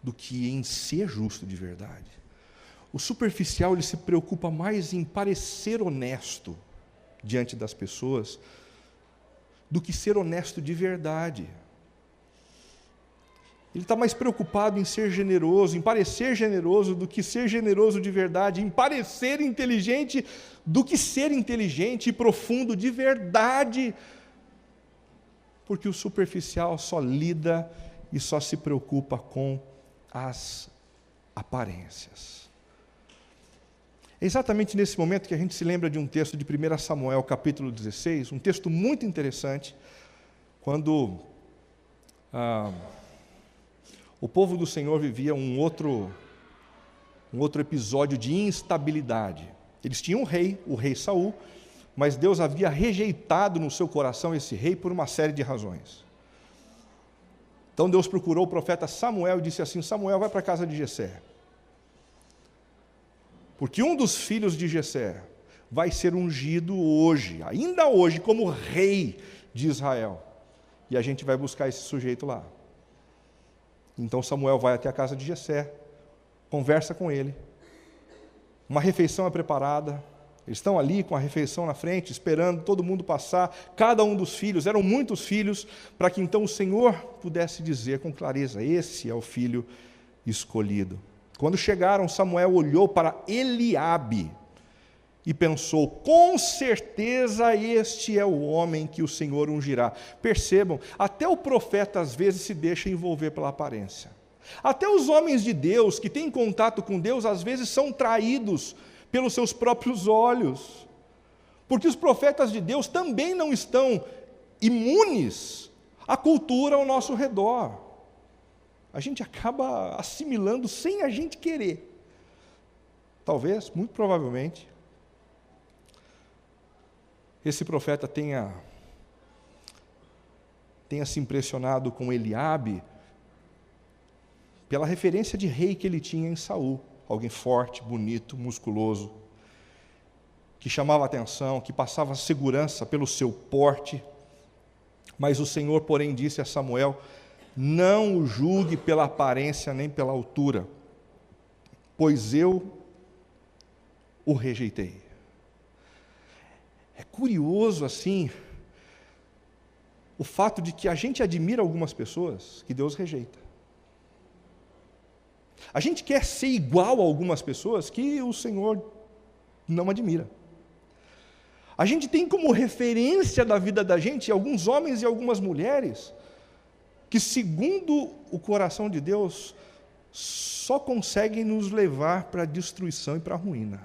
do que em ser justo de verdade. O superficial ele se preocupa mais em parecer honesto diante das pessoas do que ser honesto de verdade. Ele está mais preocupado em ser generoso, em parecer generoso do que ser generoso de verdade, em parecer inteligente do que ser inteligente e profundo de verdade. Porque o superficial só lida e só se preocupa com as aparências. É exatamente nesse momento que a gente se lembra de um texto de 1 Samuel, capítulo 16, um texto muito interessante, quando o povo do Senhor vivia um outro episódio de instabilidade. Eles tinham um rei, o rei Saul, mas Deus havia rejeitado no seu coração esse rei por uma série de razões. Então Deus procurou o profeta Samuel e disse assim: Samuel, vai para a casa de Jessé, porque um dos filhos de Jessé vai ser ungido hoje, ainda hoje, como rei de Israel, e a gente vai buscar esse sujeito lá. Então Samuel vai até a casa de Jessé, conversa com ele, uma refeição é preparada, eles estão ali com a refeição na frente, esperando todo mundo passar, cada um dos filhos, eram muitos filhos, para que então o Senhor pudesse dizer com clareza: esse é o filho escolhido. Quando chegaram, Samuel olhou para Eliabe e pensou: com certeza este é o homem que o Senhor ungirá. Percebam, até o profeta às vezes se deixa envolver pela aparência. Até os homens de Deus que têm contato com Deus às vezes são traídos pelos seus próprios olhos. Porque os profetas de Deus também não estão imunes à cultura ao nosso redor. A gente acaba assimilando sem a gente querer. Talvez, muito provavelmente, esse profeta tenha se impressionado com Eliabe pela referência de rei que ele tinha em Saul, alguém forte, bonito, musculoso, que chamava atenção, que passava segurança pelo seu porte. Mas o Senhor, porém, disse a Samuel: não o julgue pela aparência nem pela altura, pois eu o rejeitei. É curioso, assim, o fato de que a gente admira algumas pessoas que Deus rejeita. A gente quer ser igual a algumas pessoas que o Senhor não admira. A gente tem como referência da vida da gente alguns homens e algumas mulheres que, segundo o coração de Deus, só conseguem nos levar para a destruição e para a ruína.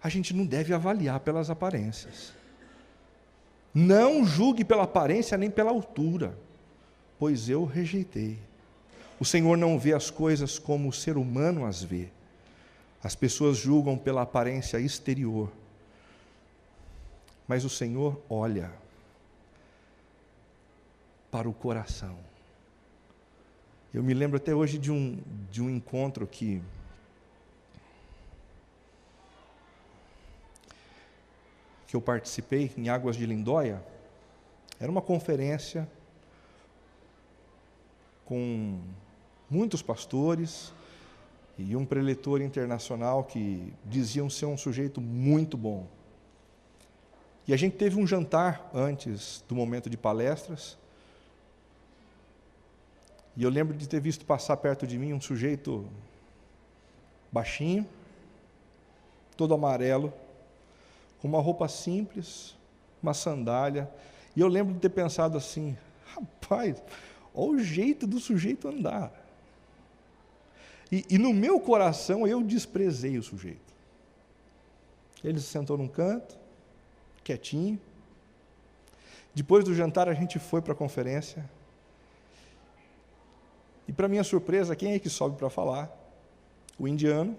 A gente não deve avaliar pelas aparências. Não julgue pela aparência nem pela altura, pois eu rejeitei. O Senhor não vê as coisas como o ser humano as vê. As pessoas julgam pela aparência exterior, mas o Senhor olha para o coração. Eu me lembro até hoje de um encontro que eu participei em Águas de Lindóia. Era uma conferência com muitos pastores e um preletor internacional que diziam ser um sujeito muito bom. E a gente teve um jantar antes do momento de palestras, e eu lembro de ter visto passar perto de mim um sujeito baixinho, todo amarelo, com uma roupa simples, uma sandália, e eu lembro de ter pensado assim: rapaz, olha o jeito do sujeito andar. E no meu coração eu desprezei o sujeito. Ele se sentou num canto, quietinho. Depois do jantar a gente foi para a conferência. E para minha surpresa, quem é que sobe para falar? O indiano,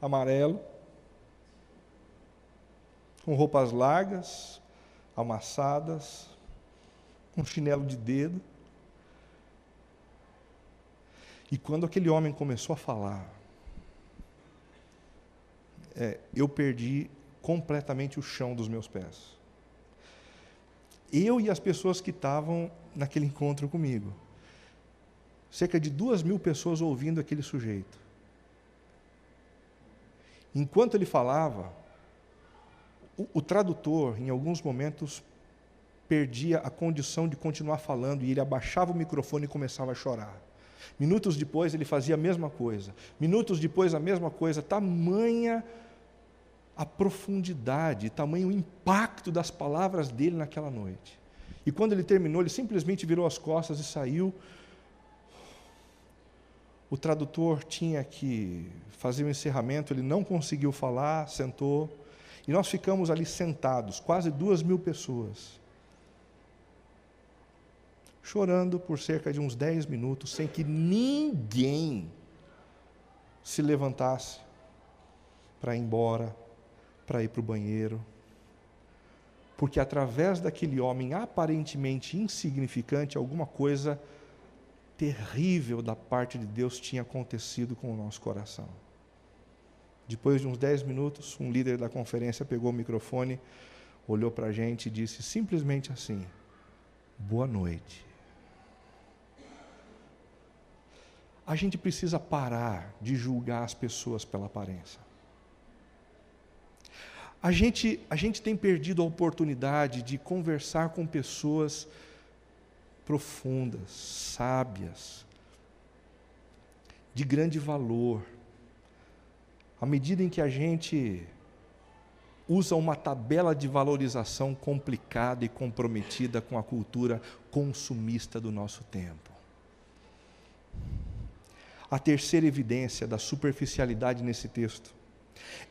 amarelo, com roupas largas, amassadas, com chinelo de dedo. E quando aquele homem começou a falar, eu perdi completamente o chão dos meus pés. Eu e as pessoas que estavam naquele encontro comigo. Cerca de 2.000 pessoas ouvindo aquele sujeito. Enquanto ele falava, o tradutor, em alguns momentos, perdia a condição de continuar falando, e ele abaixava o microfone e começava a chorar. Minutos depois ele fazia a mesma coisa. Minutos depois a mesma coisa. Tamanha a profundidade, tamanho o impacto das palavras dele naquela noite. E quando ele terminou, ele simplesmente virou as costas e saiu. O tradutor tinha que fazer o encerramento, ele não conseguiu falar, sentou. E nós ficamos ali sentados, quase 2.000 pessoas, chorando por cerca de uns 10 minutos, sem que ninguém se levantasse para ir embora, para ir para o banheiro, porque através daquele homem aparentemente insignificante, alguma coisa terrível da parte de Deus tinha acontecido com o nosso coração. Depois de uns 10 minutos, um líder da conferência pegou o microfone, olhou para a gente e disse simplesmente assim: boa noite. A gente precisa parar de julgar as pessoas pela aparência. A gente tem perdido a oportunidade de conversar com pessoas profundas, sábias, de grande valor. À medida em que a gente usa uma tabela de valorização complicada e comprometida com a cultura consumista do nosso tempo. A terceira evidência da superficialidade nesse texto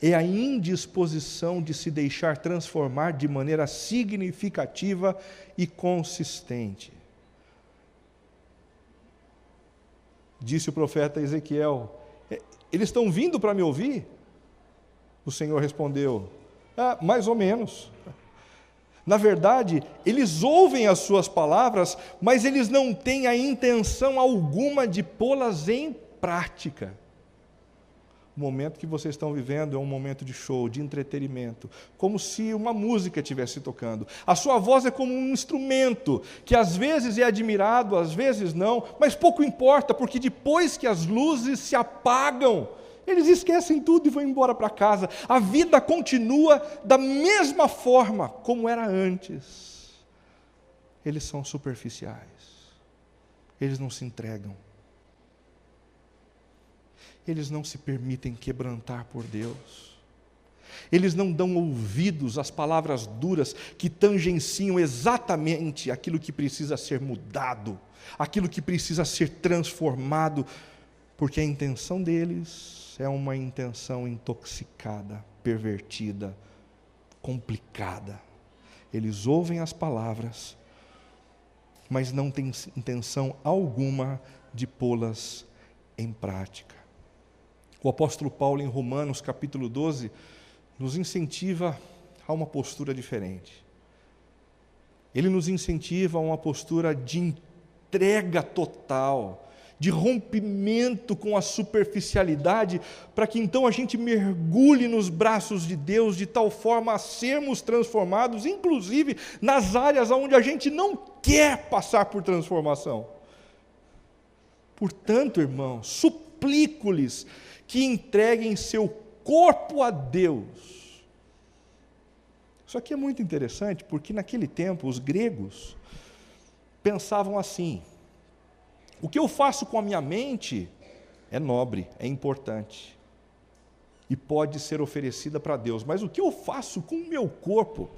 é a indisposição de se deixar transformar de maneira significativa e consistente. Disse o profeta Ezequiel: eles estão vindo para me ouvir? O Senhor respondeu: mais ou menos. Na verdade, eles ouvem as suas palavras, mas eles não têm a intenção alguma de pô-las em prática. O momento que vocês estão vivendo é um momento de show, de entretenimento, como se uma música estivesse tocando. A sua voz é como um instrumento, que às vezes é admirado, às vezes não, mas pouco importa, porque depois que as luzes se apagam, eles esquecem tudo e vão embora para casa. A vida continua da mesma forma como era antes. Eles são superficiais. Eles não se entregam. Eles não se permitem quebrantar por Deus. Eles não dão ouvidos às palavras duras que tangenciam exatamente aquilo que precisa ser mudado, aquilo que precisa ser transformado, porque a intenção deles é uma intenção intoxicada, pervertida, complicada. Eles ouvem as palavras, mas não têm intenção alguma de pô-las em prática. O apóstolo Paulo, em Romanos capítulo 12, nos incentiva a uma postura diferente. Ele nos incentiva a uma postura de entrega total, de rompimento com a superficialidade, para que então a gente mergulhe nos braços de Deus, de tal forma a sermos transformados, inclusive nas áreas onde a gente não quer passar por transformação. Portanto, irmãos, suplico-lhes que entreguem seu corpo a Deus. Isso aqui é muito interessante, porque naquele tempo os gregos pensavam assim: o que eu faço com a minha mente é nobre, é importante, e pode ser oferecida para Deus, mas o que eu faço com o meu corpo,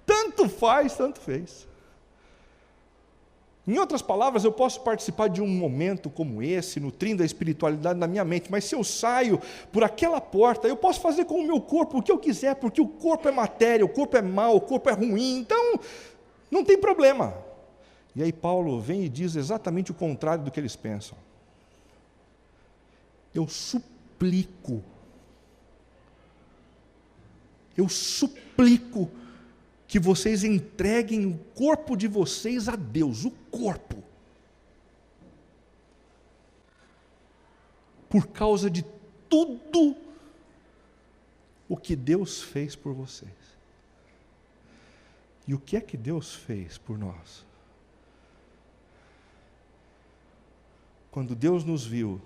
tanto faz, tanto fez. Em outras palavras, eu posso participar de um momento como esse, nutrindo a espiritualidade na minha mente, mas se eu saio por aquela porta, eu posso fazer com o meu corpo o que eu quiser, porque o corpo é matéria, o corpo é mau, o corpo é ruim, então não tem problema. E aí Paulo vem e diz exatamente o contrário do que eles pensam. Eu suplico que vocês entreguem o corpo de vocês a Deus, o corpo, por causa de tudo o que Deus fez por vocês. E o que é que Deus fez por nós? Quando Deus nos viu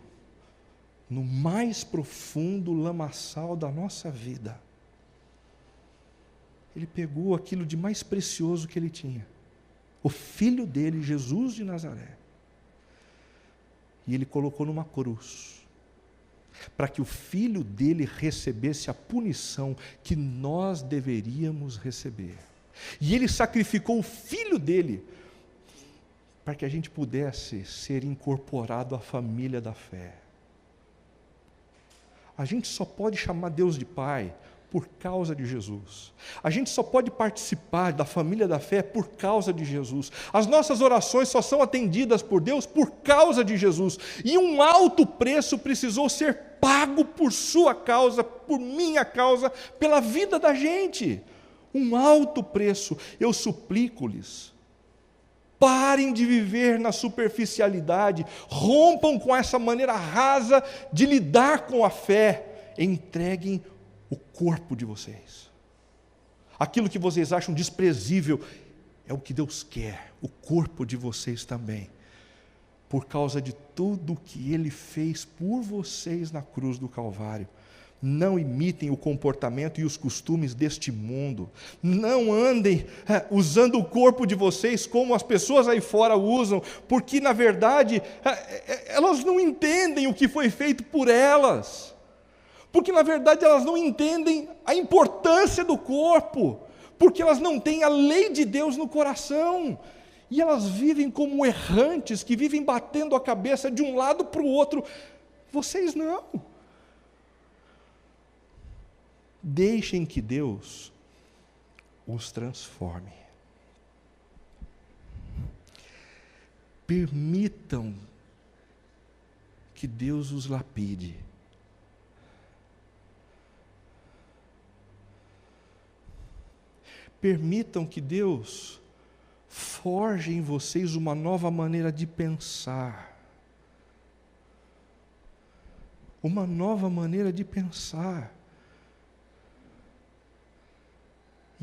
no mais profundo lamaçal da nossa vida, Ele pegou aquilo de mais precioso que Ele tinha, o Filho dele, Jesus de Nazaré, e Ele colocou numa cruz, para que o Filho dele recebesse a punição que nós deveríamos receber. E Ele sacrificou o Filho dele, para que a gente pudesse ser incorporado à família da fé. A gente só pode chamar Deus de Pai por causa de Jesus. A gente só pode participar da família da fé por causa de Jesus. As nossas orações só são atendidas por Deus por causa de Jesus. E um alto preço precisou ser pago por sua causa, por minha causa, pela vida da gente. Um alto preço. Eu suplico-lhes, parem de viver na superficialidade, rompam com essa maneira rasa de lidar com a fé, entreguem o corpo de vocês. Aquilo que vocês acham desprezível é o que Deus quer, o corpo de vocês também, por causa de tudo o que Ele fez por vocês na cruz do Calvário. Não imitem o comportamento e os costumes deste mundo. Não andem usando o corpo de vocês como as pessoas aí fora usam, porque na verdade elas não entendem o que foi feito por elas. Porque na verdade elas não entendem a importância do corpo, porque elas não têm a lei de Deus no coração. E elas vivem como errantes, que vivem batendo a cabeça de um lado para o outro. Vocês não. Deixem que Deus os transforme. Permitam que Deus os lapide. Permitam que Deus forje em vocês uma nova maneira de pensar. Uma nova maneira de pensar.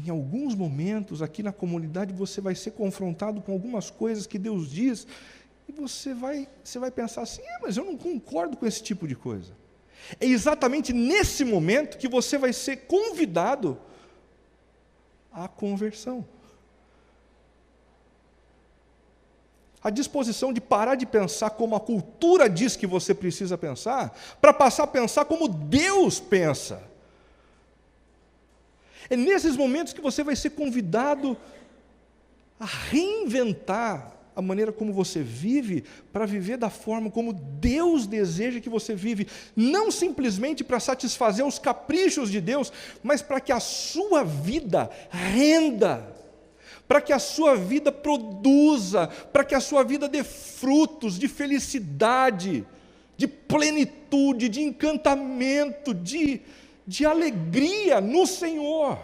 Em alguns momentos, aqui na comunidade, você vai ser confrontado com algumas coisas que Deus diz, e você vai pensar assim: mas eu não concordo com esse tipo de coisa. É exatamente nesse momento que você vai ser convidado à conversão. A disposição de parar de pensar como a cultura diz que você precisa pensar, para passar a pensar como Deus pensa. É nesses momentos que você vai ser convidado a reinventar a maneira como você vive, para viver da forma como Deus deseja que você vive, não simplesmente para satisfazer os caprichos de Deus, mas para que a sua vida renda, para que a sua vida produza, para que a sua vida dê frutos de felicidade, de plenitude, de encantamento, de alegria no Senhor.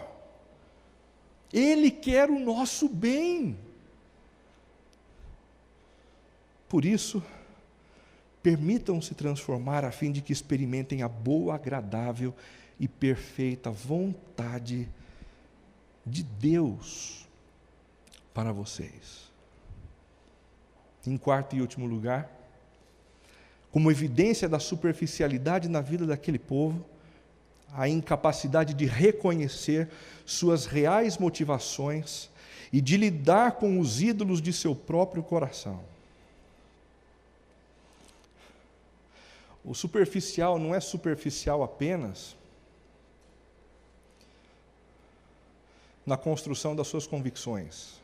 Ele quer o nosso bem. Por isso, permitam-se transformar a fim de que experimentem a boa, agradável e perfeita vontade de Deus para vocês. Em quarto e último lugar, como evidência da superficialidade na vida daquele povo, a incapacidade de reconhecer suas reais motivações e de lidar com os ídolos de seu próprio coração. O superficial não é superficial apenas na construção das suas convicções.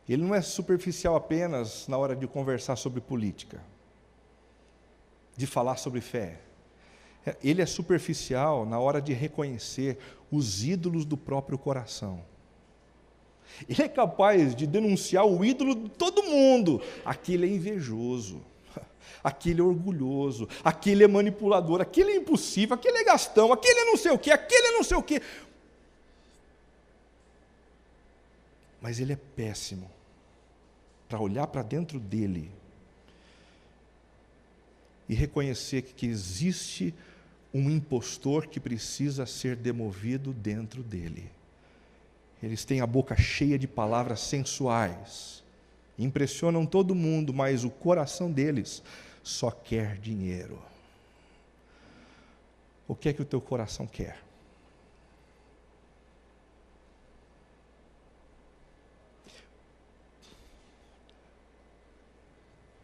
Ele não é superficial apenas na hora de conversar sobre política, de falar sobre fé. Ele é superficial na hora de reconhecer os ídolos do próprio coração. Ele é capaz de denunciar o ídolo de todo mundo. Aquele é invejoso, aquele é orgulhoso, aquele é manipulador, aquele é impossível, aquele é gastão, aquele é não sei o quê, aquele é não sei o quê. Mas ele é péssimo para olhar para dentro dele e reconhecer que existe um impostor que precisa ser demovido dentro dele. Eles têm a boca cheia de palavras sensuais, impressionam todo mundo, mas o coração deles só quer dinheiro. O que é que o teu coração quer?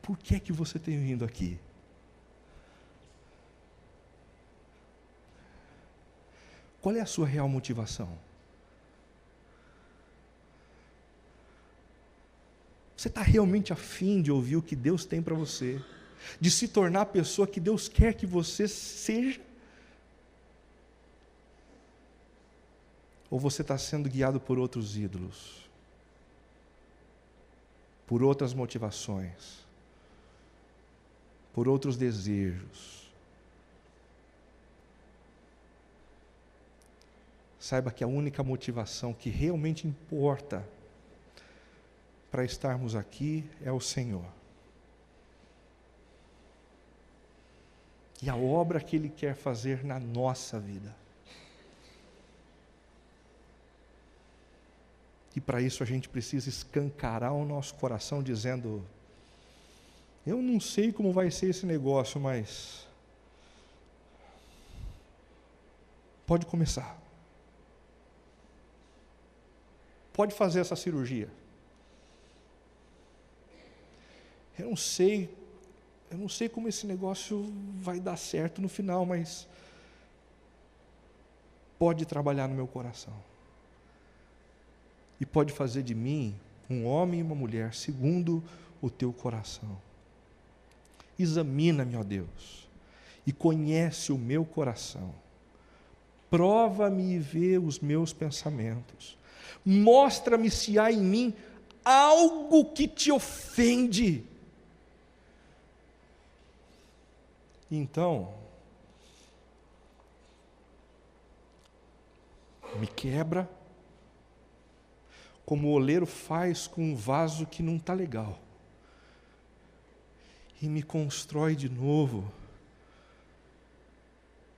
Por que é que você tem vindo aqui? Qual é a sua real motivação? Você está realmente afim de ouvir o que Deus tem para você? De se tornar a pessoa que Deus quer que você seja? Ou você está sendo guiado por outros ídolos? Por outras motivações? Por outros desejos? Saiba que a única motivação que realmente importa para estarmos aqui é o Senhor. E a obra que Ele quer fazer na nossa vida. E para isso a gente precisa escancarar o nosso coração dizendo: eu não sei como vai ser esse negócio, mas pode começar. Pode fazer essa cirurgia. Eu não sei como esse negócio vai dar certo no final, mas pode trabalhar no meu coração. E pode fazer de mim um homem e uma mulher segundo o teu coração. Examina-me, ó Deus, e conhece o meu coração. Prova-me e vê os meus pensamentos. Mostra-me se há em mim algo que te ofende. Então, me quebra, como o oleiro faz com um vaso que não está legal, e me constrói de novo,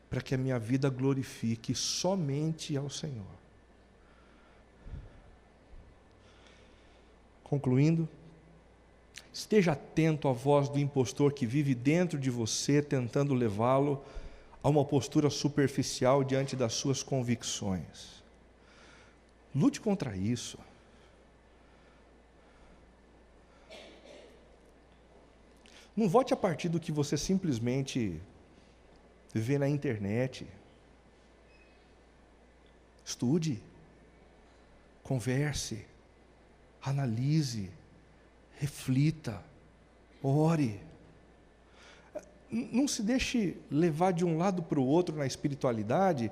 para que a minha vida glorifique somente ao Senhor. Concluindo, esteja atento à voz do impostor que vive dentro de você, tentando levá-lo a uma postura superficial diante das suas convicções. Lute contra isso. Não vote a partir do que você simplesmente vê na internet. Estude, converse, analise, reflita, ore. Não se deixe levar de um lado para o outro na espiritualidade,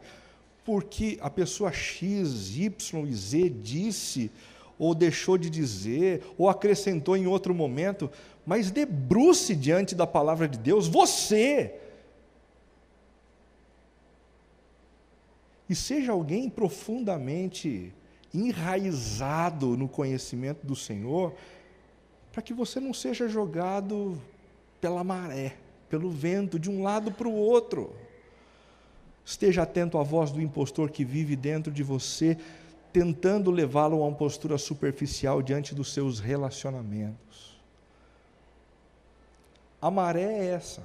porque a pessoa X, Y e Z disse, ou deixou de dizer, ou acrescentou em outro momento, mas debruce diante da palavra de Deus, você. E seja alguém profundamente enraizado no conhecimento do Senhor, para que você não seja jogado pela maré, pelo vento, de um lado para o outro. Esteja atento à voz do impostor que vive dentro de você, tentando levá-lo a uma postura superficial diante dos seus relacionamentos. A maré é essa.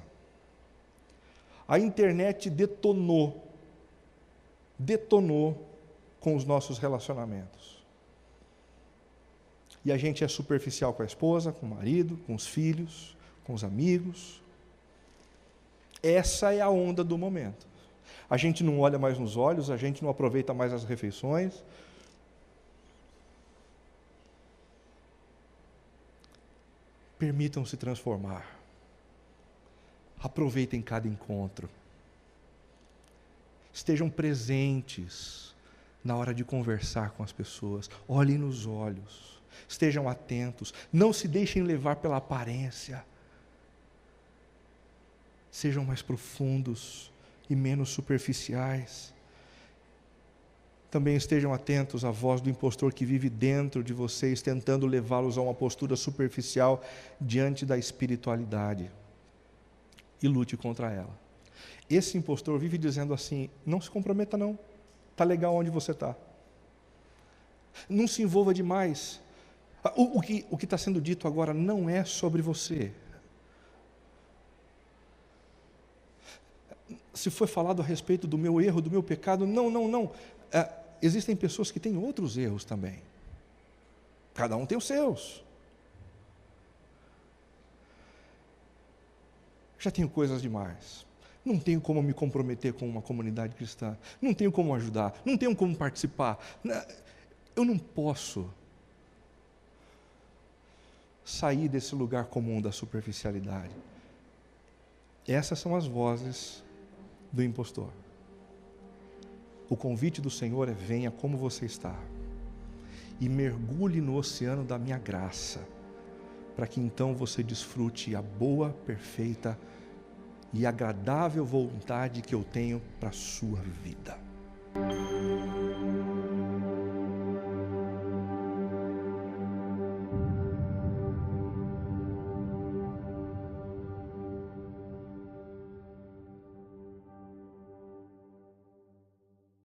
A internet detonou com os nossos relacionamentos. E a gente é superficial com a esposa, com o marido, com os filhos, com os amigos. Essa é a onda do momento. A gente não olha mais nos olhos, a gente não aproveita mais as refeições. Permitam-se transformar. Aproveitem cada encontro. Estejam presentes na hora de conversar com as pessoas. Olhem nos olhos. Estejam atentos. Não se deixem levar pela aparência. Sejam mais profundos e menos superficiais. Também estejam atentos à voz do impostor que vive dentro de vocês, tentando levá-los a uma postura superficial diante da espiritualidade. E lute contra ela. Esse impostor vive dizendo assim: não se comprometa não, está legal onde você está. Não se envolva demais. O que está sendo dito agora não é sobre você. Se foi falado a respeito do meu erro, do meu pecado, não. Existem pessoas que têm outros erros também. Cada um tem os seus. Já tenho coisas demais. Não tenho como me comprometer com uma comunidade cristã. Não tenho como ajudar. Não tenho como participar. Eu não posso sair desse lugar comum da superficialidade. Essas são as vozes do impostor. O convite do Senhor é: venha como você está e mergulhe no oceano da minha graça, para que então você desfrute a boa, perfeita e agradável vontade que eu tenho para a sua vida.